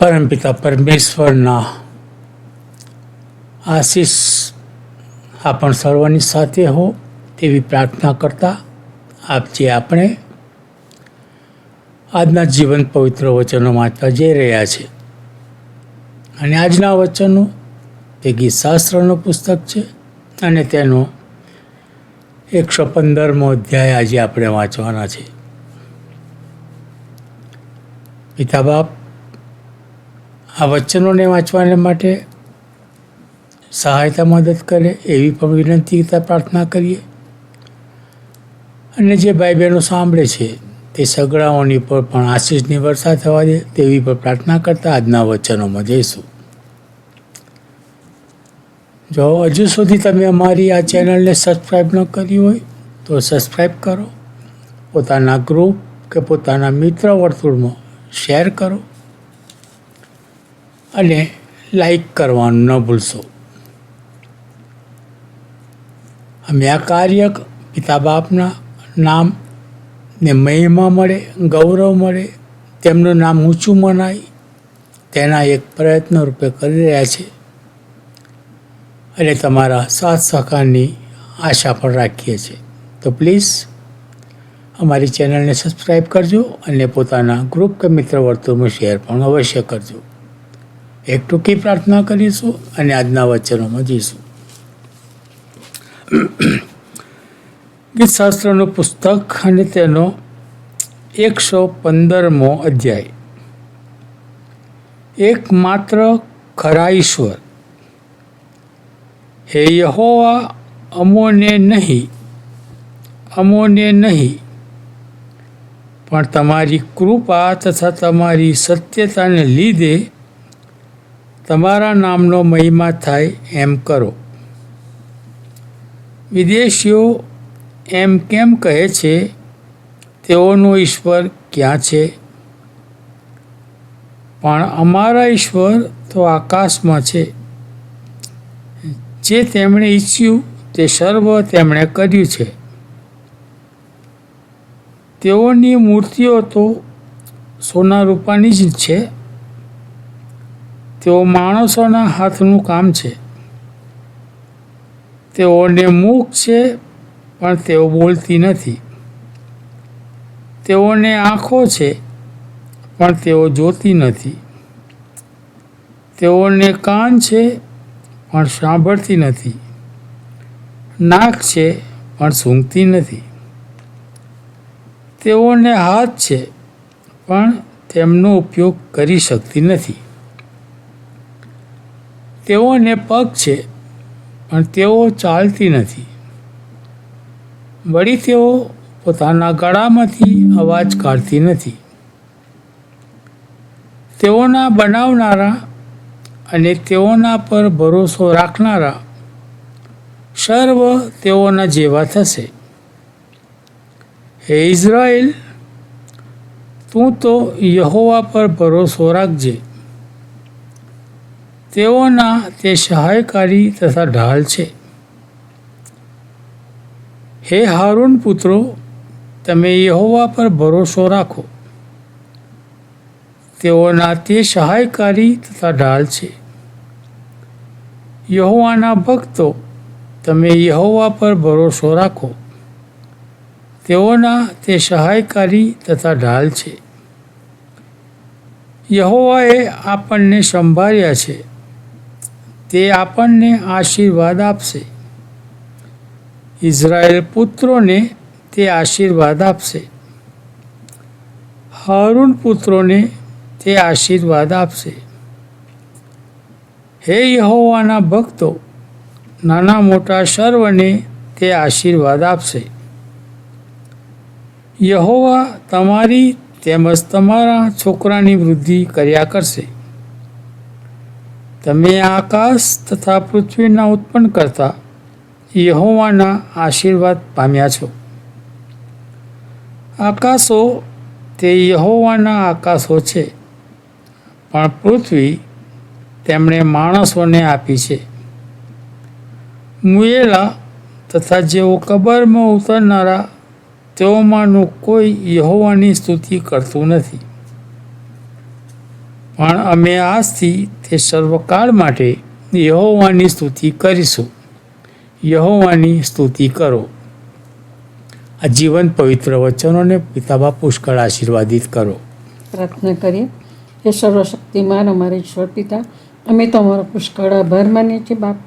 परमपिता परमेश्वરના આશીષ આપણ સર્વની સાથે હો તેવી પ્રાર્થના કરતા આપ જે આપણે આજના જીવન પવિત્ર વચનો વાંચવા જઈ રહ્યા છે અને આજના વચનો તે ગીતશાસ્ત્રનું પુસ્તક છે અને તેનો 115મો અધ્યાય આજે આપણે વાંચવાના છે. પિતા બાપ આ વચનોને વાંચવાને માટે સહાયતા મદદ કરે એવી પણ વિનંતી પ્રાર્થના કરીએ અને જે ભાઈ બહેનો સાંભળે છે તે સગડાઓની પર પણ આશીષની વર્ષા થવા દે તેવી પણ પ્રાર્થના કરતાં આજના વચનોમાં જઈશું. જો હજુ સુધી તમે અમારી આ ચેનલને સબસ્ક્રાઈબ ન કરી હોય તો સબસ્ક્રાઈબ કરો, પોતાના ગ્રુપ કે પોતાના મિત્ર વર્તુળમાં શેર કરો અને લાઈક કરવાનું ન ભૂલશો. અમે આ કાર્ય પિતા બાપના નામને મહિમા મળે, ગૌરવ મળે, તેમનું નામ ઊંચું મનાય તેના એક પ્રયત્ન રૂપે કરી રહ્યા છે અને તમારા સાથ સહકારની આશા પણ રાખીએ છીએ. તો પ્લીઝ અમારી ચેનલને સબસ્ક્રાઈબ કરજો અને પોતાના ગ્રુપ કે મિત્ર વર્તુળમાં શેર પણ અવશ્ય કરજો. એક ટૂંકી પ્રાર્થના કરીશું અને આજના વચનોમાં જઈશું. ગીતશાસ્ત્રનું પુસ્તક અને તેનો 115મો અધ્યાય. એકમાત્ર ખરા ઈશ્વર. હે યહોવા, અમોને નહીં પણ તમારી કૃપા તથા તમારી સત્યતાને લીધે તમારા નામનો મહિમા થાય એમ કરો. વિદેશીઓ એમ કેમ કહે છે, તેઓનો ઈશ્વર ક્યાં છે? પણ અમારા ઈશ્વર તો આકાશમાં છે. જે તેમણે ઈચ્છ્યું તે સર્વ તેમણે કર્યું છે. તેઓની મૂર્તિઓ તો સોના રૂપાની જ છે. તેઓ માણસોના હાથનું કામ છે. તેઓને મુખ છે પણ તેઓ બોલતી નથી. તેઓને આંખો છે પણ તેઓ જોતી નથી. તેઓને કાન છે પણ સાંભળતી નથી. નાક છે પણ સૂંઘતી નથી. તેઓને હાથ છે પણ તેમનો ઉપયોગ કરી શકતી નથી. તેઓને પગ છે પણ તેઓ ચાલતી નથી. વળી તેઓ પોતાના ગળામાંથી અવાજ કાઢતી નથી. તેઓના બનાવનારા અને તેઓના પર ભરોસો રાખનારા સર્વ તેઓના જેવા થશે. હે ઇઝરાયલ, તું તો યહોવા પર ભરોસો રાખજે. તેઓના તે સહાયકારી તથા ઢાલ છે. હે હારૂન પુત્રો, તમે યહોવા પર ભરોસો રાખો. તેઓના તે સહાયકારી તથા ઢાલ છે. યહોવાના ભક્તો, તમે યહોવા પર ભરોસો રાખો. તેઓના તે સહાયકારી તથા ઢાલ છે. યહોવાએ આપણને સંભાળ્યા છે. તે આપણને આશીર્વાદ આપશે. ઇઝરાયેલ પુત્રોને તે આશીર્વાદ આપશે. હારૂન પુત્રોને તે આશીર્વાદ આપશે. હે યહોવાના ભક્તો, નાના મોટા સર્વને તે આશીર્વાદ આપશે. યહોવા તમારી તેમજ તમારા છોકરાની વૃદ્ધિ કર્યા કરશે. તમે આકાશ તથા પૃથ્વીના ઉત્પન્ન કરતા યહોવાના આશીર્વાદ પામ્યા છો. આકાશો તે યહોવાના આકાશો છે, પણ પૃથ્વી તેમણે માણસોને આપી છે. મુએલા તથા જેઓ કબરમાં ઉતરનારા તેઓમાંનું કોઈ યહોવાની સ્તુતિ કરતું નથી. પણ અમે આજથી તે સર્વકાળ માટે યહોવાની સ્તુતિ કરીશું. યહોવાની સ્તુતિ કરો. આ જીવન પવિત્ર વચનોને પિતા બાપ પુષ્કળ આશીર્વાદિત કરો. પ્રાર્થના કરીએ. હે સર્વશક્તિમાન અમારા ઈશ્વર પિતા, અમે તમારો પુષ્કળ આભાર માનીએ છીએ બાપ,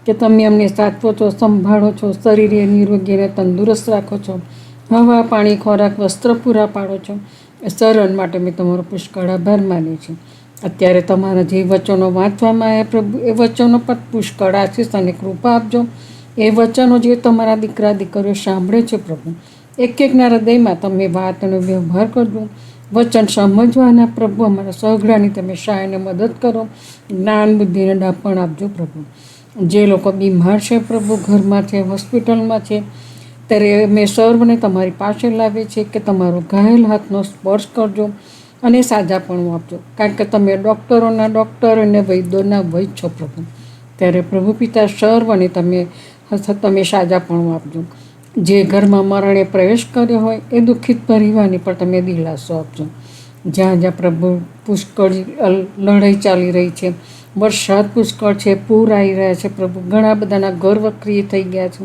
કે તમે અમને સાચવો છો, સંભાળો છો, શરીરે નિરોગીને તંદુરસ્ત રાખો છો, હવા, પાણી, ખોરાક, વસ્ત્ર પૂરા પાડો છો. એ શરણ માટે અમે તમારો પુષ્કળ આભાર માનીએ છીએ. અત્યારે તમારા જે વચનો વાંચવામાં આવ્યા પ્રભુ, એ વચનો પર પુષ્કળ આશીષ અને કૃપા આપજો. એ વચનો જે તમારા દીકરા દીકરીઓ સાંભળે છે પ્રભુ, એક એકના હૃદયમાં તમે વાતનો વ્યવહાર કરજો. વચન સમજવાના પ્રભુ અમારા સહગડાની તમે સહાયને મદદ કરો. જ્ઞાન બુદ્ધિને ડાપણ આપજો પ્રભુ. જે લોકો બીમાર છે પ્રભુ, ઘરમાં છે, હોસ્પિટલમાં છે, ત્યારે અમે સર્વને તમારી પાસે લાવીએ છીએ કે તમારો ઘાયલ હાથનો સ્પર્શ કરજો અને સાજાપણું આપજો. કારણ કે તમે ડૉક્ટરોના ડૉક્ટર અને વૈદ્યોના વૈદ છો પ્રભુ. ત્યારે પ્રભુ પિતા સર્વને તમે સાજાપણું આપજો. જે ઘરમાં મરણે પ્રવેશ કર્યો હોય એ દુઃખિત પરિવારની પણ તમે દિલાસો આપજો. જ્યાં જ્યાં પ્રભુ પુષ્કળ લડાઈ ચાલી રહી છે, વરસાદ પુષ્કળ છે, પૂર આવી રહ્યા છે પ્રભુ, ઘણા બધાના ઘર વક્રિય થઈ ગયા છે,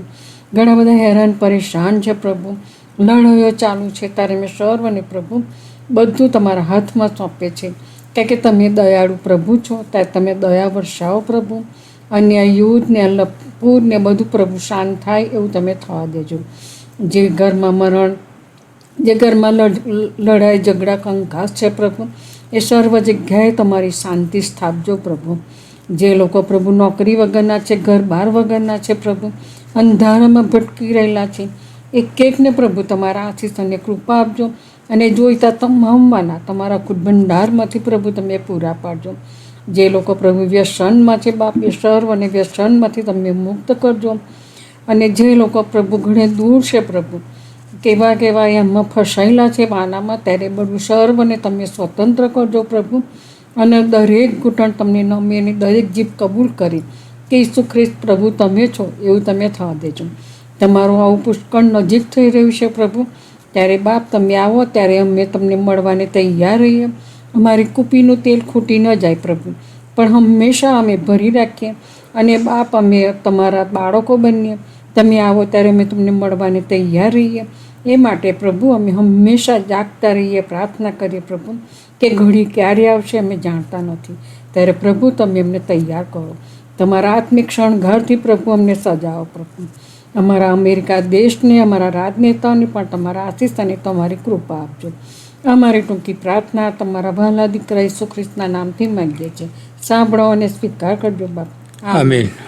ઘણા બધા હેરાન પરેશાન છે પ્રભુ, લડાઈઓ ચાલુ છે. ત્યારે મેં સર્વને પ્રભુ બધું તમારા હાથમાં સોંપે છે. કારણ કે તમે દયાળુ પ્રભુ છો, ત્યારે તમે દયા વર્ષાવો પ્રભુ. અન્ય યુદ્ધ ને પૂર ને બધું પ્રભુ શાંત થાય એવું તમે થવા દેજો. જે ઘરમાં મરણ, જે ઘરમાં લડાઈ ઝઘડા કંકાસ છે પ્રભુ, એ સર્વ જગ્યાએ તમારી શાંતિ સ્થાપજો પ્રભુ. જે લોકો પ્રભુ નોકરી વગરના છે, ઘર બહાર વગરના છે પ્રભુ, અંધારામાં ભટકી રહેલા છે, એક એકને પ્રભુ તમારા આશીષ અને કૃપા આપજો. અને જોઈતા તમામવાના તમારા ખુદ ભંડારમાંથી પ્રભુ તમે પૂરા પાડજો. જે લોકો પ્રભુ વ્યસનમાં છે બાપ, એ સર્વ અને વ્યસનમાંથી તમે મુક્ત કરજો. અને જે લોકો પ્રભુ ઘણે દૂર છે પ્રભુ, કેવા કેવા એમાં ફસાયેલા છે બાનામાં, ત્યારે બધું સર્વને તમે સ્વતંત્ર કરજો પ્રભુ. અને દરેક ઘૂંટણ તમને નમે અને દરેક જીભ કબૂલ કરી કે ઈસુ ખ્રિસ્ત પ્રભુ તમે છો એવું તમે થવા દેજો. તમારું આવું પુષ્કળ નજીક થઈ રહ્યું છે પ્રભુ. ત્યારે બાપ તમે આવો ત્યારે અમે તમને મળવાને તૈયાર રહીએ. અમારી કુપીનું તેલ ખૂટી ન જાય પ્રભુ, પણ હંમેશા અમે ભરી રાખીએ. અને બાપ અમે તમારા બાળકો બનીએ. તમે આવો ત્યારે અમે તમને મળવાને તૈયાર રહીએ. એ માટે પ્રભુ અમે હંમેશા જાગતા રહીએ, પ્રાર્થના કરીએ પ્રભુ, કે ઘડી ક્યારે આવશે અમે જાણતા નથી. ત્યારે પ્રભુ તમે અમને તૈયાર કરો. તમારા આત્મિક શણગારથી પ્રભુ અમને સજાવો પ્રભુ. અમારા અમેરિકા દેશને, અમારા રાજનેતાઓને પણ તમારા આશીષ અને તમારી કૃપા આપજો. અમારી ટૂંકી પ્રાર્થના તમારા વહાલા દીકરા ઈસુ ખ્રિસ્તના નામથી માંગીએ છીએ. સાંભળો અને સ્વીકાર કરજો બાપ. આમીન.